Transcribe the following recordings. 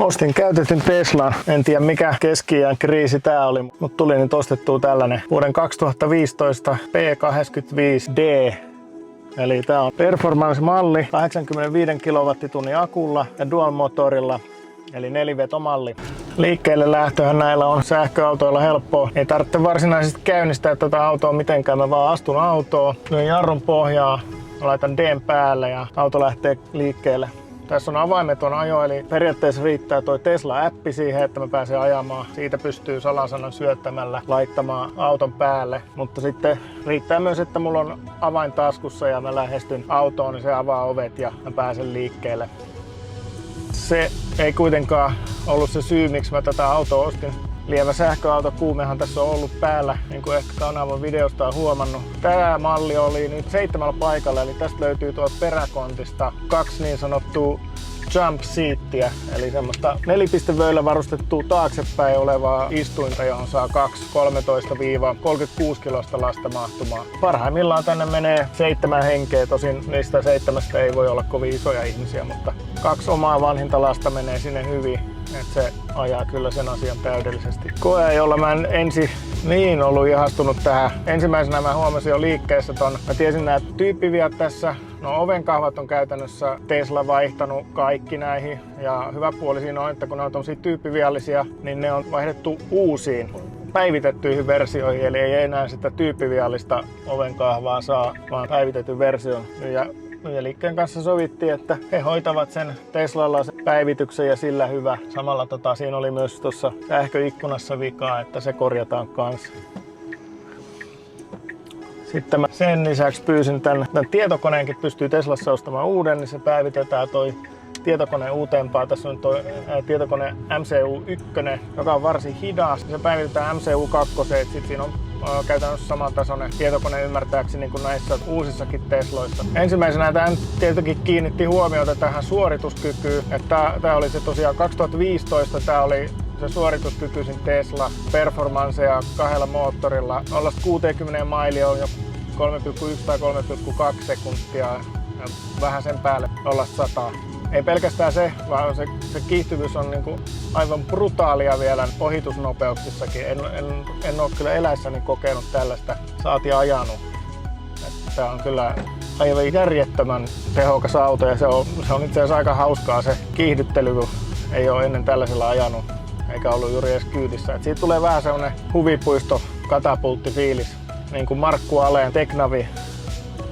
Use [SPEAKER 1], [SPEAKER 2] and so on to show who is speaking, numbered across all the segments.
[SPEAKER 1] Ostin käytetyn Teslan. En tiedä mikä keski-iän kriisi tää oli, mutta tuli nyt ostettua tällainen vuoden 2015 P85D. Eli tää on performance-malli 85 kWh akulla ja dual motorilla. Eli nelivetomalli. Liikkeelle lähtöhän näillä on sähköautoilla helppoa. Ei tarvitse varsinaisesti käynnistää tätä autoa mitenkään. Mä vaan astun autoon, lyön jarrun pohjaa, laitan D:n päälle ja auto lähtee liikkeelle. Tässä on avaimeton ajo, eli periaatteessa riittää toi Tesla-appi siihen, että mä pääsen ajamaan. Siitä pystyy salasanan syöttämällä laittamaan auton päälle. Mutta sitten riittää myös, että mulla on avain taskussa ja mä lähestyn autoon, niin se avaa ovet ja mä pääsen liikkeelle. Se ei kuitenkaan ollut se syy, miksi mä tätä autoa ostin. Lievä sähköautokuumehan tässä on ollut päällä, niin kuin ehkä kanavan videosta on huomannut. Tämä malli oli nyt 7 paikalla, eli tästä löytyy tuolta peräkontista 2 niin sanottua jump seattiä, eli semmoista 4-pistevöillä varustettua taaksepäin olevaa istuinta, johon saa 13-36 kilosta lasta mahtumaan. Parhaimmillaan tänne menee 7 henkeä, tosin niistä 7 ei voi olla kovin isoja ihmisiä, mutta 2 omaa vanhinta lasta menee sinne hyvin. Että se ajaa kyllä sen asian täydellisesti. Koe, jolla mä en ensin niin ollut ihastunut tähän. Ensimmäisenä mä huomasin jo liikkeessä ton. Mä tiesin nämä tyyppiviat tässä. No ovenkahvat on käytännössä Tesla vaihtanut kaikki näihin. Ja hyvä puoli siinä on, että kun ne on tommosia tyyppiviallisia, niin ne on vaihdettu uusiin päivitettyihin versioihin. Eli ei enää sitä tyyppiviallista ovenkahvaa saa, vaan päivitetyn version. Ja liikkeen kanssa sovittiin, että he hoitavat sen Teslalla sen päivityksen ja sillä hyvä. Samalla siinä oli myös tuossa sähköikkunassa vikaa, että se korjataan kanssa. Sitten mä sen lisäksi pyysin tämän tietokoneenkin, pystyy Teslassa ostamaan uuden, niin se päivitetään toi tietokone uutempaa. Tässä on tuo tietokone MCU1, joka on varsin hidas. Se päivitetään MCU2, sitten siinä on käytännössä samantasoinen tietokone ymmärtääkseni niin kuin näissä uusissakin Tesloissa. Ensimmäisenä tämä tietenkin kiinnitti huomiota tähän suorituskykyyn. Tämä oli se tosiaan 2015, tämä oli se suorituskykyisin Tesla performansseja 2 moottorilla. 0-60 mailia on jo 3,1 tai 3,2 sekuntia ja vähän sen päälle 0-100. Ei pelkästään se, vaan se kiihtyvyys on niin kuin aivan brutaalia vielä ohitusnopeuksissakin. En ole kyllä eläissäni kokenut tällaista, saati ajanut. Tämä on kyllä aivan järjettömän tehokas auto ja se on itse asiassa aika hauskaa se kiihdyttely, kun ei ole ennen tällaisella ajanut eikä ollut juuri edes kyydissä. Siitä tulee vähän semmonen huvipuisto katapulttifiilis, niin kuin Markku Aleen Teknavi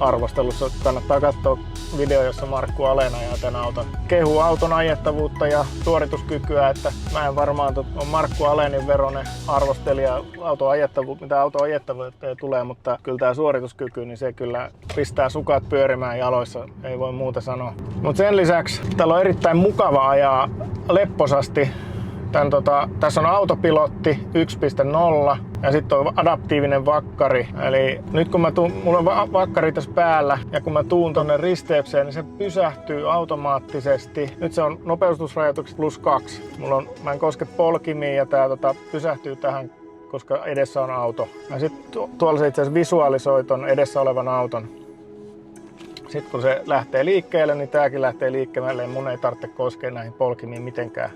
[SPEAKER 1] arvostelussa. Kannattaa katsoa video, jossa Markku Aleen ajaa tämän auton. Kehuu auton ajettavuutta ja suorituskykyä, että mä en varmaan on Markku Aleenin veronen arvostelija mitä auton ajettavuuteen tulee, mutta kyllä tämä suorituskyky, niin se kyllä pistää sukat pyörimään jaloissa, ei voi muuta sanoa. Mutta sen lisäksi täällä on erittäin mukava ajaa lepposasti. Tässä on autopilotti 1.0 ja sitten on adaptiivinen vakkari. Eli nyt kun mulla on vakkari tässä päällä ja kun mä tuun tonne risteykseen, niin se pysähtyy automaattisesti. Nyt se on nopeustusrajoitukset +2. Mä en koske polkimiin ja tää pysähtyy tähän, koska edessä on auto. Ja sitten tuolla se itse asiassa visualisoi ton edessä olevan auton. Sitten kun se lähtee liikkeelle, niin tääkin lähtee liikkeelle. Mun ei tarvitse koskea näihin polkimiin mitenkään.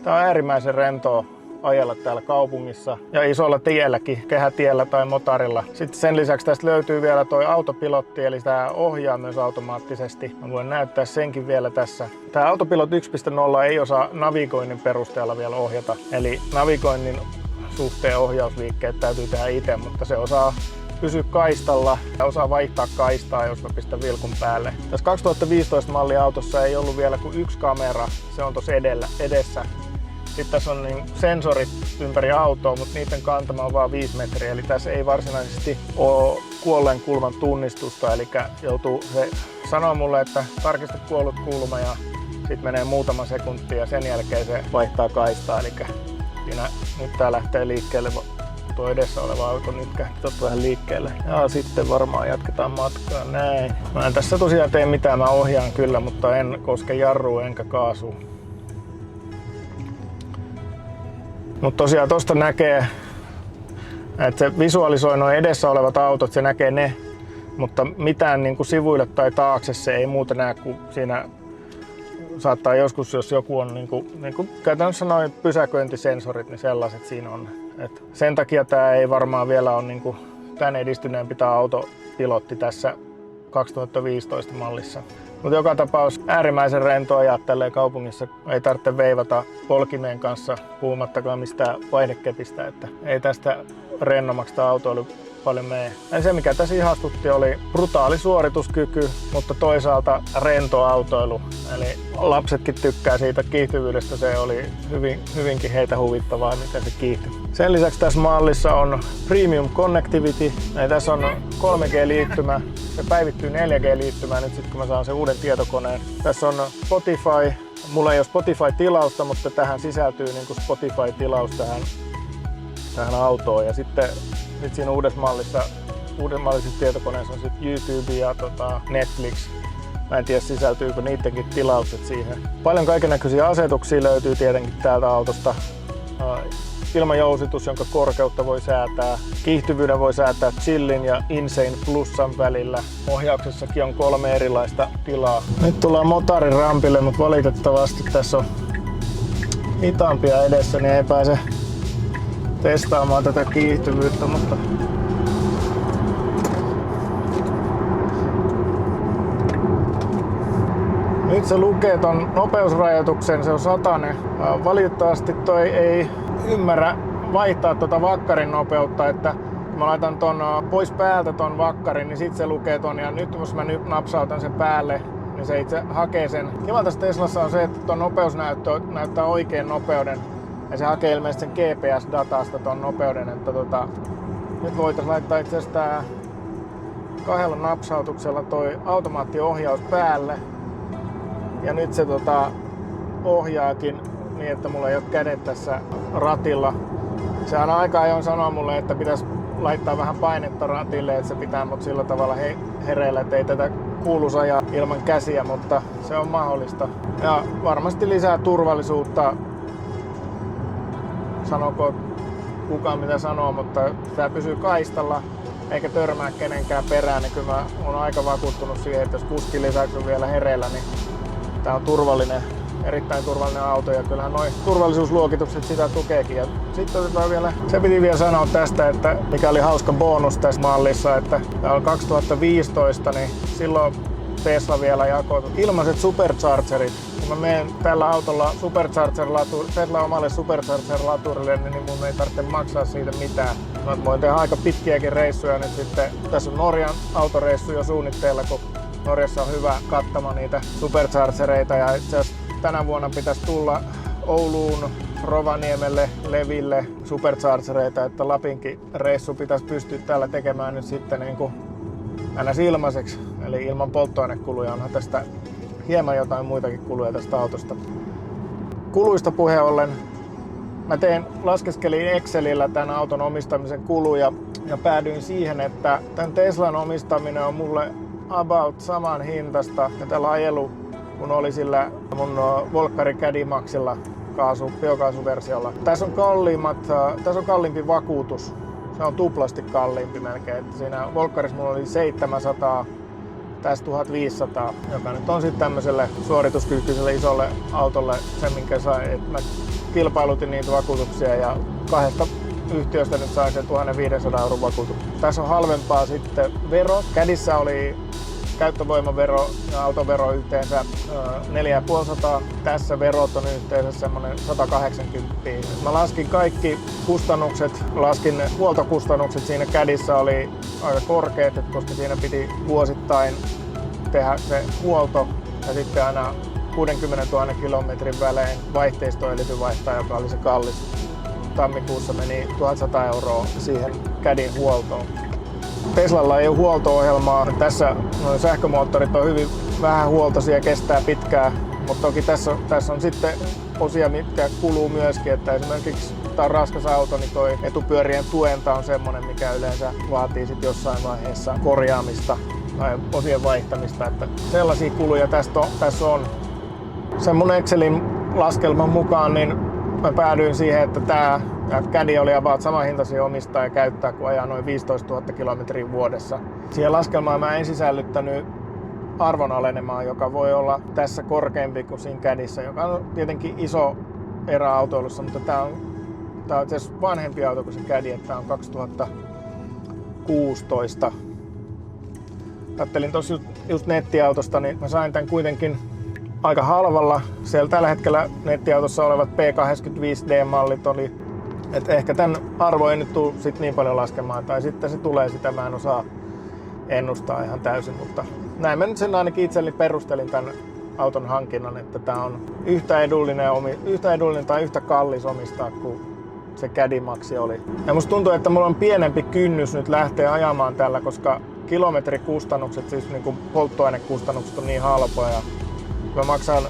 [SPEAKER 1] Tää on äärimmäisen rentoa ajella täällä kaupungissa ja isolla tielläkin, kehätiellä tai motarilla. Sitten sen lisäksi tästä löytyy vielä toi autopilotti, eli tää ohjaa myös automaattisesti. Mä voin näyttää senkin vielä tässä. Tää Autopilot 1.0 ei osaa navigoinnin perusteella vielä ohjata, eli navigoinnin suhteen ohjausliikkeet täytyy tehdä itse, mutta se osaa pysyä kaistalla ja osaa vaihtaa kaistaa, jos mä pistän vilkun päälle. Tässä 2015 mallin autossa ei ollut vielä kuin 1 kamera, se on tuossa edessä. Sitten tässä on niin sensorit ympäri autoa, mutta niiden kantama on vain 5 metriä, eli tässä ei varsinaisesti ole kuolleen kulman tunnistusta, eli se sanoo mulle, että tarkista kuollut kulma ja sitten menee muutama sekunti ja sen jälkeen se vaihtaa kaistaa, eli nyt tää lähtee liikkeelle. Tuo edessä oleva auto nyt kähti vähän liikkeelle. Ja sitten varmaan jatketaan matkaa näin. Mä en tässä tosiaan tee mitään, mä ohjaan kyllä, mutta en koske jarrua enkä kaasua. Mutta tosiaan tosta näkee, että se visualisoi nuo edessä olevat autot, se näkee ne. Mutta mitään niin kuin sivuille tai taakse se ei muuta näe kuin siinä saattaa joskus, jos joku on niin kuin käytännössä noin pysäköintisensorit, niin sellaiset siinä on. Et sen takia tämä ei varmaan vielä ole niin kuin tämän edistyneempi tämä autopilotti tässä 2015 mallissa. Mutta joka tapaus äärimmäisen rento ajaa tälleen kaupungissa. Ei tarvitse veivata polkimeen kanssa, puhumattakaan mistään vaihdekepistä, että ei tästä rennommaksi tämä autoilu paljon mene. Ja se mikä tässä ihastutti oli brutaali suorituskyky, mutta toisaalta rento autoilu. Eli lapsetkin tykkää siitä kiihtyvyydestä, se oli hyvinkin heitä huvittavaa, miten se kiihtyi. Sen lisäksi tässä mallissa on Premium Connectivity, eli tässä on 3G-liittymä, se päivittyy 4G-liittymään nyt sitten kun mä saan sen uuden tietokoneen. Tässä on Spotify, mulla ei ole Spotify-tilausta, mutta tähän sisältyy niin kuin Spotify-tilaus tähän autoon. Ja sitten siinä uudessa mallisessa tietokoneessa on sitten YouTube ja Netflix. Mä en tiedä sisältyykö niidenkin tilaukset siihen. Paljon kaikennäköisiä asetuksia löytyy tietenkin täältä autosta. Ilmajousitus, jonka korkeutta voi säätää. Kiihtyvyyden voi säätää chillin ja insane plussan välillä. Ohjauksessakin on 3 erilaista tilaa. Nyt tullaan motarin rampille, mutta valitettavasti tässä on hitaampia edessä, niin ei pääse testaamaan tätä kiihtyvyyttä, mutta nyt se lukee ton nopeusrajoituksen, se on 100. Valitettavasti toi ei ymmärrä vaihtaa tota vakkarin nopeutta, että kun mä laitan ton pois päältä ton vakkarin, niin sit se lukee ton ja nyt jos mä nyt napsautan sen päälle, niin se itse hakee sen. Kiva tässä Teslassa on se, että ton nopeusnäyttö näyttää oikean nopeuden ja se hakee ilmeisesti sen GPS-datasta ton nopeuden, että nyt voitais laittaa itse asiassa tää 2 napsautuksella toi automaattiohjaus päälle ja nyt se ohjaakin niin, että mulla ei ole kädet tässä ratilla. Se aina aika ajoin sanoo mulle, että pitäisi laittaa vähän painetta ratille, että se pitää mut sillä tavalla hereillä, että ei tätä kuuluisi ajaa ilman käsiä, mutta se on mahdollista. Ja varmasti lisää turvallisuutta, sanoko kukaan mitä sanoo, mutta tämä pysyy kaistalla eikä törmää kenenkään perään, niin kyllä mä oon aika vakuuttunut siihen, että jos kuskin lisäksi on vielä hereillä, niin tää on turvallinen, erittäin turvallinen auto ja kyllähän noi turvallisuusluokitukset sitä tukeekin. Ja sitten otetaan vielä, se piti vielä sanoa tästä, että mikä oli hauska bonus tässä mallissa, että tää on 2015, niin silloin Tesla vielä jakoi ilmaiset superchargerit. Kun mä menen tällä autolla Tesla omalle supercharger-laturille, niin mun ei tarvitse maksaa siitä mitään. Mä voin tehdä aika pitkiäkin reissuja nyt sitten. Tässä on Norjan autoreissu jo suunnitteilla, kun Norjassa on hyvä kattama niitä superchargereita. Ja itse asiassa tänä vuonna pitäisi tulla Ouluun, Rovaniemelle, Leville superchargereita, että Lapinkin reissu pitäisi pystyä täällä tekemään nyt sitten niin kuin aina ilmaiseksi. Eli ilman polttoainekuluja onhan tästä hieman jotain muitakin kuluja tästä autosta. Kuluista puheen ollen, mä laskeskelin Excelillä tämän auton omistamisen kuluja ja päädyin siihen, että tämän Teslan omistaminen on mulle about saman hintasta ja tällä ajelu, kun oli sillä mun Volkkari Cadimaxilla biokaasuversiolla. Tässä on kalliimpi vakuutus. Se on tuplasti kalliimpi melkein. Että siinä Volkkarissa mulla oli 700, tässä 1500, joka nyt on sitten tämmöiselle suorituskykyiselle isolle autolle se, minkä sai. Et mä kilpailutin niitä vakuutuksia ja 2 yhtiöstä nyt sain sen 1500 € vakuutuksen. Tässä on halvempaa sitten vero. Cadissa oli käyttövoimavero ja autovero yhteensä 450. Tässä verot on yhteensä semmonen 180. Mä laskin kaikki kustannukset, huoltokustannukset siinä Cadissa oli aika korkeat, koska siinä piti vuosittain tehdä se huolto ja sitten aina 60 000 kilometrin välein vaihteistoelity vaihtaa, joka oli se kallis. Tammikuussa meni 1100 € siihen Cadin huoltoon. Teslalla ei ole huolto-ohjelmaa. Tässä sähkömoottorit on hyvin vähän huoltoisia, kestää pitkään, mutta toki tässä on sitten osia, mitkä kuluu myöskin, että esimerkiksi tämä on raskas auto, niin toi etupyörien tuenta on semmoinen, mikä yleensä vaatii sitten jossain vaiheessa korjaamista tai osien vaihtamista, että sellaisia kuluja tässä on. Sen mun Excelin laskelman mukaan niin mä päädyin siihen, että tämä Caddy oli about sama hintaisia omistaa ja käyttää, kun ajaa noin 15 000 kilometriä vuodessa. Siihen laskelmaan mä en sisällyttänyt arvonalenemaa, joka voi olla tässä korkeampi kuin siinä Caddyssä, joka on tietenkin iso erä autoilussa, mutta tää on itse asiassa vanhempi auto kuin se Caddy, että tää on 2016. Kattelin tossa just nettiautosta, niin mä sain tän kuitenkin aika halvalla. Siellä tällä hetkellä nettiautossa olevat P85D-mallit oli, että ehkä tän arvo ei nyt tule sit niin paljon laskemaan, tai sitten se tulee, sitä mä en osaa ennustaa ihan täysin, mutta näin mä nyt sen ainakin itselleni perustelin tän auton hankinnan, että tää on yhtä edullinen tai yhtä kallis omistaa kuin se Caddy Maxi oli. Ja musta tuntuu, että mulla on pienempi kynnys nyt lähteä ajamaan tällä, koska kilometrikustannukset, siis niin kuin polttoainekustannukset on niin halpoja. Mä maksan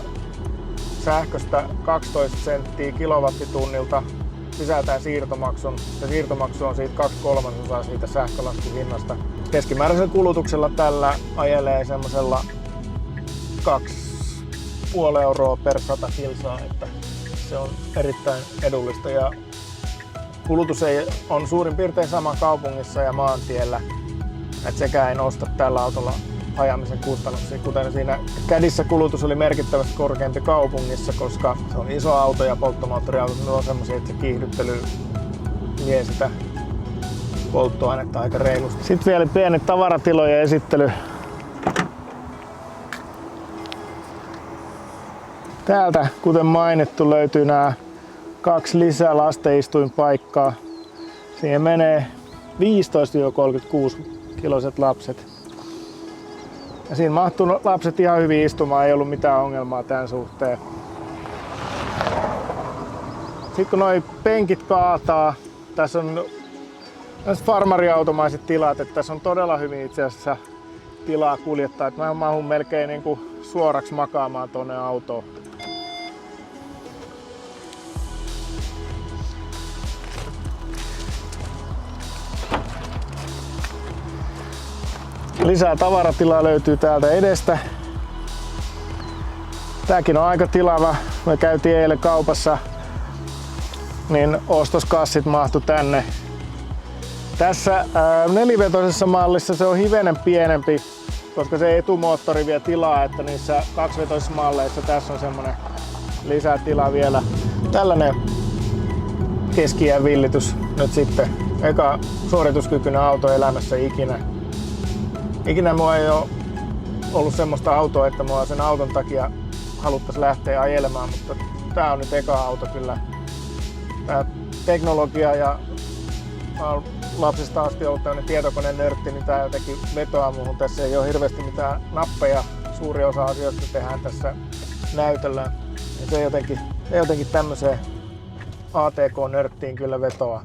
[SPEAKER 1] sähköstä 12 senttiä kilowattitunnilta, sisältää siirtomaksun. Se siirtomaksu on siitä 2/3 siitä sähkölaskun hinnasta. Keskimääräisellä kulutuksella tällä ajelee semmosella 2,5 euroa per 100 kilsaa, että se on erittäin edullista. Ja kulutus on suurin piirtein sama kaupungissa ja maantiellä, että sekään ei nosta tällä autolla ajamisen kustannuksia, kuten siinä Caddyssä kulutus oli merkittävästi korkeampi kaupungissa, koska se on iso auto ja polttomoottoriautot on semmoisia, että se kiihdyttely vie sitä polttoainetta aika reilusti. Sitten vielä pieni tavaratilojen esittely. Täältä, kuten mainittu, löytyy nämä 2 lisää lastenistuinpaikkaa. Siihen menee 15-36 kiloiset lapset. Ja siinä mahtuu lapset ihan hyvin istumaan, ei ollut mitään ongelmaa tämän suhteen. Sitten kun noi penkit kaataa, tässä on farmariautomaiset tilat, että tässä on todella hyvin itse asiassa tilaa kuljettaa. Että mä mahun melkein niin kuin suoraksi makaamaan tuonne autoon. Lisää tavaratilaa löytyy täältä edestä. Tääkin on aika tilava. Me käytiin eilen kaupassa, niin ostoskassit mahtu tänne. Tässä nelivetoisessa mallissa se on hivenen pienempi, koska se etumoottori vie tilaa, että niissä kaksivetoisissa malleissa tässä on semmonen lisätila vielä. Tällainen keski-iän villitys nyt sitten. Eka suorituskykyinen auto elämässä ikinä. Ikinä mulla ei ole ollut semmoista autoa, että mua sen auton takia haluttaisiin lähteä ajelemaan, mutta tää on nyt eka auto kyllä. Tää teknologia ja mä oon lapsesta asti ollut tämmönen tietokonenörtti, niin tää jotenkin vetoaa muuhun. Tässä ei ole hirveästi mitään nappeja. Suuri osa asioista tehdään tässä näytöllä. Ja se jotenkin tämmöiseen ATK-nörttiin kyllä vetoaa.